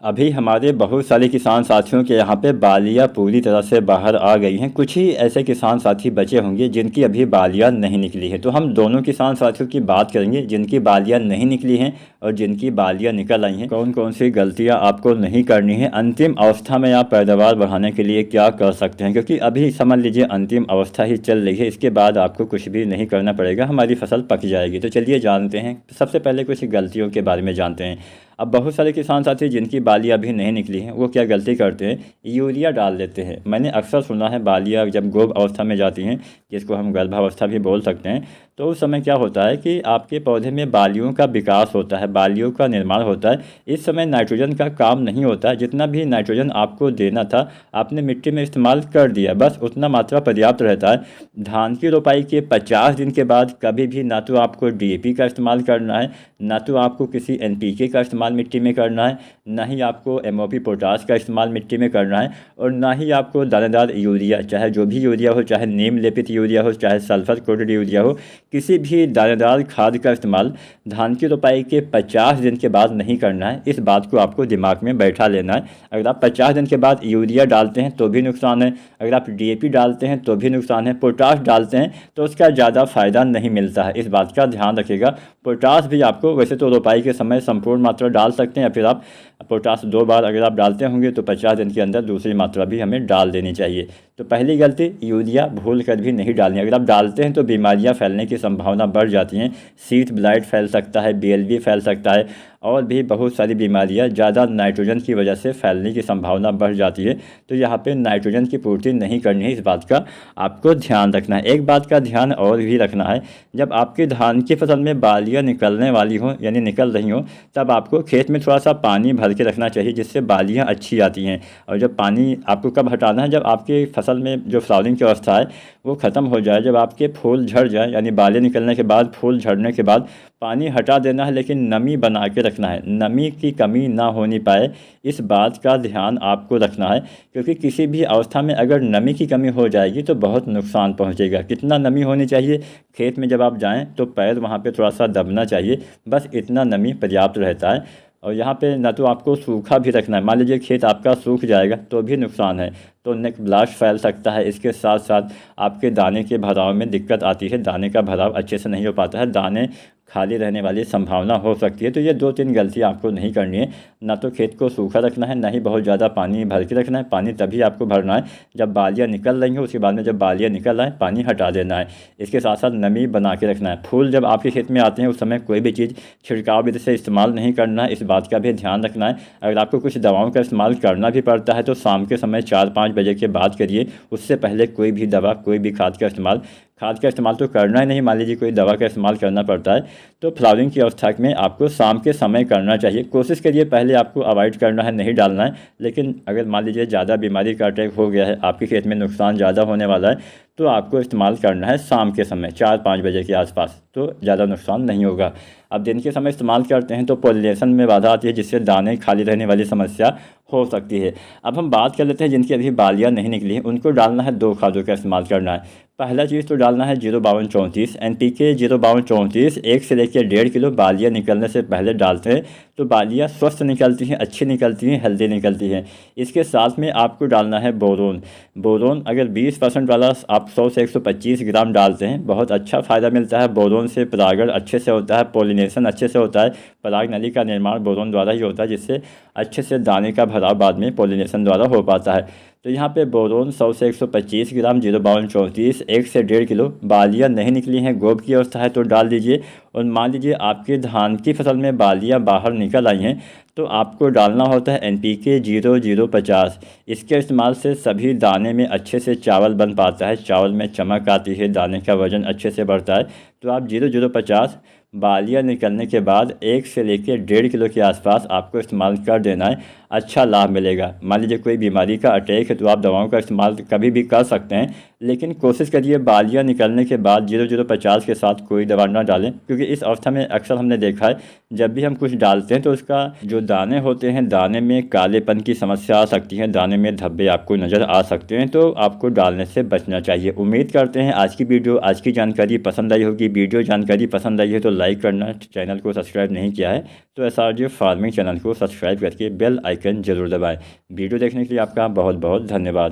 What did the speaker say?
अभी हमारे बहुत सारे किसान साथियों के यहाँ पे बालियाँ पूरी तरह से बाहर आ गई हैं। कुछ ही ऐसे किसान साथी बचे होंगे जिनकी अभी बालियाँ नहीं निकली हैं। तो हम दोनों किसान साथियों की बात करेंगे जिनकी बालियाँ नहीं निकली हैं और जिनकी बालियाँ निकल आई हैं। कौन कौन सी गलतियाँ आपको नहीं करनी है, अंतिम अवस्था में आप पैदावार बढ़ाने के लिए क्या कर सकते हैं, क्योंकि अभी समझ लीजिए अंतिम अवस्था ही चल रही है। इसके बाद आपको कुछ भी नहीं करना पड़ेगा, हमारी फसल पक जाएगी। तो चलिए जानते हैं, सबसे पहले कुछ गलतियों के बारे में जानते हैं। अब बहुत सारे किसान साथी जिनकी बालियाँ अभी नहीं निकली हैं वो क्या गलती करते हैं, यूरिया डाल देते हैं। मैंने अक्सर सुना है बालियाँ जब गर्भ अवस्था में जाती हैं, जिसको हम गर्भावस्था भी बोल सकते हैं, तो उस समय क्या होता है कि आपके पौधे में बालियों का विकास होता है, बालियों का निर्माण होता है। इस समय नाइट्रोजन का काम नहीं होता है। जितना भी नाइट्रोजन आपको देना था आपने मिट्टी में इस्तेमाल कर दिया, बस उतना मात्रा पर्याप्त रहता है। धान की रोपाई के 50 दिन के बाद कभी भी ना तो आपको डीएपी का इस्तेमाल करना है, ना तो आपको किसी एनपीके का इस्तेमाल मिट्टी में करना है, ना ही आपको एमओपी पोटास का इस्तेमाल मिट्टी में करना है, और ना ही आपको दानेदार यूरिया, चाहे जो भी यूरिया हो, चाहे नीम लेपित यूरिया हो, चाहे सल्फर कोटेड यूरिया हो, किसी भी दानेदार खाद का इस्तेमाल धान की रोपाई के 50 दिन के बाद नहीं करना है। इस बात को आपको दिमाग में बैठा लेना है। अगर आप 50 दिन के बाद यूरिया डालते हैं तो भी नुकसान है, अगर आप डीएपी डालते हैं तो भी नुकसान है, पोटाश डालते हैं तो उसका ज़्यादा फ़ायदा नहीं मिलता है। इस बात का ध्यान रखिएगा। पोटाश भी आपको वैसे तो रोपाई के समय संपूर्ण मात्रा डाल सकते हैं, या फिर आप पोटाश 2 बार अगर आप डालते होंगे तो 50 दिन के अंदर दूसरी मात्रा भी हमें डाल देनी चाहिए। तो पहली गलती, यूरिया भूल कर भी नहीं डालनी। अगर आप डालते हैं तो बीमारियां फैलने की संभावना बढ़ जाती हैं। सीट ब्लाइट फैल सकता है, बीएलबी फैल सकता है, और भी बहुत सारी बीमारियां ज़्यादा नाइट्रोजन की वजह से फैलने की संभावना बढ़ जाती है। तो यहाँ पे नाइट्रोजन की पूर्ति नहीं करनी है, इस बात का आपको ध्यान रखना है। एक बात का ध्यान और भी रखना है, जब आपकी धान की फसल में बालियाँ निकलने वाली हों यानी निकल रही हों, तब आपको खेत में थोड़ा सा पानी भर के रखना चाहिए, जिससे बालियाँ अच्छी आती हैं। और जब पानी आपको कब हटाना है, जब आपकी फसल में जो फ्लावरिंग की अवस्था है वो ख़त्म हो जाए, जब आपके फूल झड़ जाए, यानी बालें निकलने के बाद, फूल झड़ने के बाद पानी हटा देना है, लेकिन नमी बना के रखना है, नमी की कमी ना होनी पाए, इस बात का ध्यान आपको रखना है। क्योंकि किसी भी अवस्था में अगर नमी की कमी हो जाएगी तो बहुत नुकसान पहुंचेगा। कितना नमी होनी चाहिए, खेत में जब आप जाएं तो पैर वहां पे थोड़ा सा दबना चाहिए, बस इतना नमी पर्याप्त रहता है। और यहाँ पे ना तो आपको सूखा भी रखना है, मान लीजिए खेत आपका सूख जाएगा तो भी नुकसान है, तो नेक ब्लास्ट फैल सकता है। इसके साथ साथ आपके दाने के भराव में दिक्कत आती है, दाने का भराव अच्छे से नहीं हो पाता है, दाने खाली रहने वाली संभावना हो सकती है। तो ये 2-3 गलतियाँ आपको नहीं करनी है, ना तो खेत को सूखा रखना है, ना ही बहुत ज़्यादा पानी भर के रखना है। पानी तभी आपको भरना है जब बालियाँ निकल रही हैं, उसके बाद में जब बालियाँ निकल आए पानी हटा देना है। इसके साथ साथ नमी बना के रखना है। फूल जब आपके खेत में आते हैं उस समय कोई भी चीज़ छिड़काव विधि से इस्तेमाल नहीं करना है, इस बात का भी ध्यान रखना है। अगर आपको कुछ दवाओं का इस्तेमाल करना भी पड़ता है तो शाम के समय 4-5 बजे के बाद करिए, उससे पहले कोई भी दवा, कोई भी खाद का इस्तेमाल तो करना ही नहीं। मान लीजिए कोई दवा का इस्तेमाल करना पड़ता है तो फ्लावरिंग की अवस्था में आपको शाम के समय करना चाहिए। कोशिश करिए पहले आपको अवॉइड करना है, नहीं डालना है, लेकिन अगर मान लीजिए ज़्यादा बीमारी का अटैक हो गया है, आपके खेत में नुकसान ज़्यादा होने वाला है, तो आपको इस्तेमाल करना है शाम के समय 4-5 बजे के आसपास, तो ज़्यादा नुकसान नहीं होगा। अब दिन के समय इस्तेमाल करते हैं तो पॉलिनेशन में बाधा आती है, जिससे दाने खाली रहने वाली समस्या हो सकती है। अब हम बात कर लेते हैं जिनकी अभी बालियाँ नहीं निकली हैं, उनको डालना है 2 खादों का इस्तेमाल करना है। पहला चीज़ तो डालना है 05234 एनपीके 05234, 1 से लेकर 1.5 किलो बालियाँ निकलने से पहले डालते हैं तो बालियाँ स्वस्थ निकलती हैं, अच्छी निकलती हैं, हेल्दी निकलती हैं। इसके साथ में आपको डालना है बोरोन अगर 20% वाला आप 100 से 125 ग्राम डालते हैं, बहुत अच्छा फ़ायदा मिलता है। बोरोन से परागण अच्छे से होता है, पॉलिनेशन अच्छे से होता है, पराग नली का निर्माण बोरोन द्वारा ही होता है, जिससे अच्छे से दाने का भराव बाद में पॉलिनेशन द्वारा हो पाता है। तो यहाँ पे बोरोन 100 से 125 ग्राम, 05234, 1 से 1.5 किलो। बालियाँ नहीं निकली हैं, गोब की अवस्था है तो डाल दीजिए। और मान लीजिए आपके धान की फसल में बालियाँ बाहर निकल आई हैं तो आपको डालना होता है एनपीके 0050। इसके इस्तेमाल से सभी दाने में अच्छे से चावल बन पाता है, चावल में चमक आती है, दाने का वजन अच्छे से बढ़ता है। तो आप 0050 बालियाँ निकलने के बाद 1 से लेकर 1.5 किलो के आसपास आपको इस्तेमाल कर देना है, अच्छा लाभ मिलेगा। मान लीजिए कोई बीमारी का अटैक है तो आप दवाओं का इस्तेमाल कभी भी कर सकते हैं, लेकिन कोशिश करिए बालियाँ निकलने के बाद 0050 के साथ कोई दवा ना डालें, क्योंकि इस अवस्था में अक्सर हमने देखा है जब भी हम कुछ डालते हैं तो उसका जो दाने होते हैं, दाने में कालेपन की समस्या आ सकती है, दाने में धब्बे आपको नज़र आ सकते हैं, तो आपको डालने से बचना चाहिए। उम्मीद करते हैं आज की वीडियो, आज की जानकारी पसंद आई होगी। वीडियो जानकारी पसंद आई है तो लाइक करना, चैनल को सब्सक्राइब नहीं किया है तो SRJ फार्मिंग चैनल को सब्सक्राइब करके बेल आइकन जरूर दबाएँ। वीडियो देखने के लिए आपका बहुत बहुत धन्यवाद।